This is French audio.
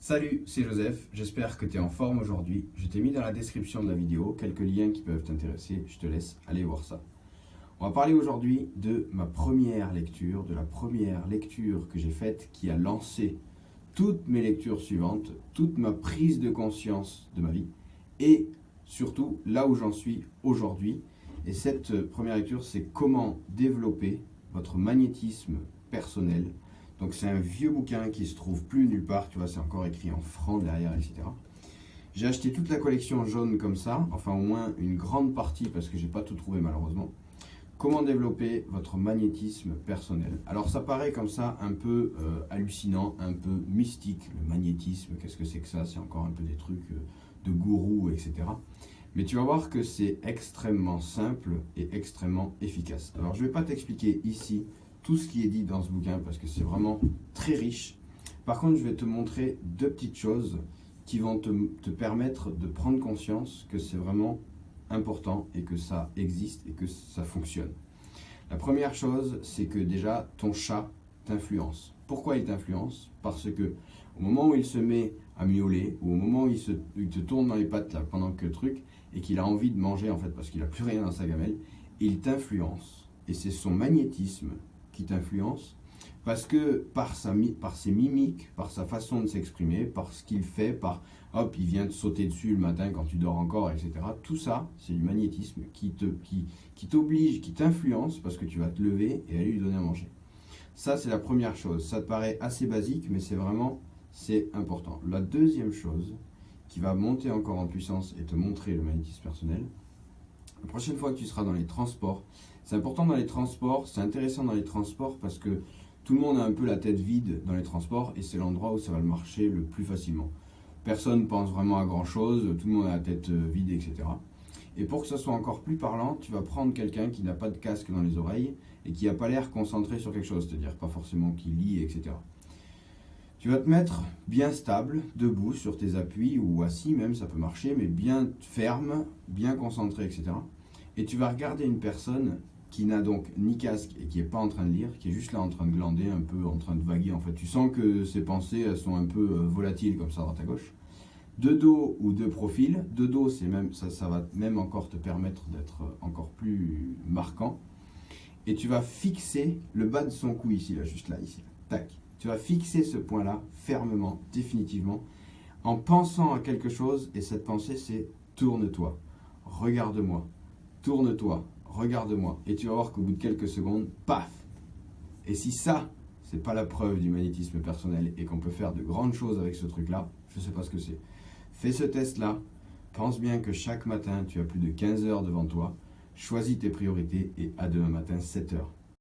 Salut, c'est Joseph, j'espère que tu es en forme aujourd'hui. Je t'ai mis dans la description de la vidéo quelques liens qui peuvent t'intéresser, je te laisse aller voir ça. On va parler aujourd'hui de ma première lecture, de la première lecture que j'ai faite qui a lancé toutes mes lectures suivantes, toute ma prise de conscience de ma vie et surtout là où j'en suis aujourd'hui. Et cette première lecture, c'est comment développer votre magnétisme personnel. Donc c'est un vieux bouquin qui se trouve plus nulle part, tu vois, c'est encore écrit en franc derrière, etc. J'ai acheté toute la collection jaune comme ça, enfin au moins une grande partie parce que j'ai pas tout trouvé malheureusement. Comment développer votre magnétisme personnel. Alors ça paraît comme ça un peu hallucinant, un peu mystique, le magnétisme, qu'est-ce que c'est que ça? C'est encore un peu des trucs de gourou, etc. Mais tu vas voir que c'est extrêmement simple et extrêmement efficace. Alors je ne vais pas t'expliquer ici tout ce qui est dit dans ce bouquin parce que c'est vraiment très riche. Par contre, je vais te montrer deux petites choses qui vont te permettre de prendre conscience que c'est vraiment important et que ça existe et que ça fonctionne. La première chose, c'est que déjà ton chat t'influence. Pourquoi il t'influence? Parce que au moment où il se met à miauler ou au moment où il te tourne dans les pattes là, pendant que truc et qu'il a envie de manger en fait parce qu'il n'a plus rien dans sa gamelle, il t'influence et c'est son magnétisme qui t'influence parce que par ses mimiques, par sa façon de s'exprimer, par ce qu'il fait, par hop, il vient te sauter dessus le matin quand tu dors encore, etc. Tout ça, c'est du magnétisme qui t'oblige, qui t'influence parce que tu vas te lever et aller lui donner à manger. Ça, c'est la première chose. Ça te paraît assez basique, mais c'est important. La deuxième chose qui va monter encore en puissance et te montrer le magnétisme personnel, la prochaine fois que tu seras dans les transports, c'est important dans les transports, c'est intéressant dans les transports parce que tout le monde a un peu la tête vide dans les transports et c'est l'endroit où ça va le marcher le plus facilement. Personne ne pense vraiment à grand chose, tout le monde a la tête vide, etc. Et pour que ça soit encore plus parlant, tu vas prendre quelqu'un qui n'a pas de casque dans les oreilles et qui n'a pas l'air concentré sur quelque chose, c'est-à-dire pas forcément qui lit, etc. Tu vas te mettre bien stable, debout sur tes appuis ou assis même, ça peut marcher, mais bien ferme, bien concentré, etc. Et tu vas regarder une personne qui n'a donc ni casque et qui n'est pas en train de lire, qui est juste là en train de glander, un peu en train de vaguer en fait. Tu sens que ses pensées elles sont un peu volatiles comme ça à droite à gauche. De dos ou de profil. De dos, c'est même, ça va même encore te permettre d'être encore plus marquant. Et tu vas fixer le bas de son cou ici, là, juste là, ici. Tac. Tu vas fixer ce point-là fermement, définitivement, en pensant à quelque chose. Et cette pensée, c'est tourne-toi, regarde-moi, tourne-toi, regarde-moi. Et tu vas voir qu'au bout de quelques secondes, paf! Et si ça, c'est pas la preuve du magnétisme personnel et qu'on peut faire de grandes choses avec ce truc-là, je sais pas ce que c'est. Fais ce test-là, pense bien que chaque matin, tu as plus de 15 heures devant toi, choisis tes priorités et à demain matin, 7 heures.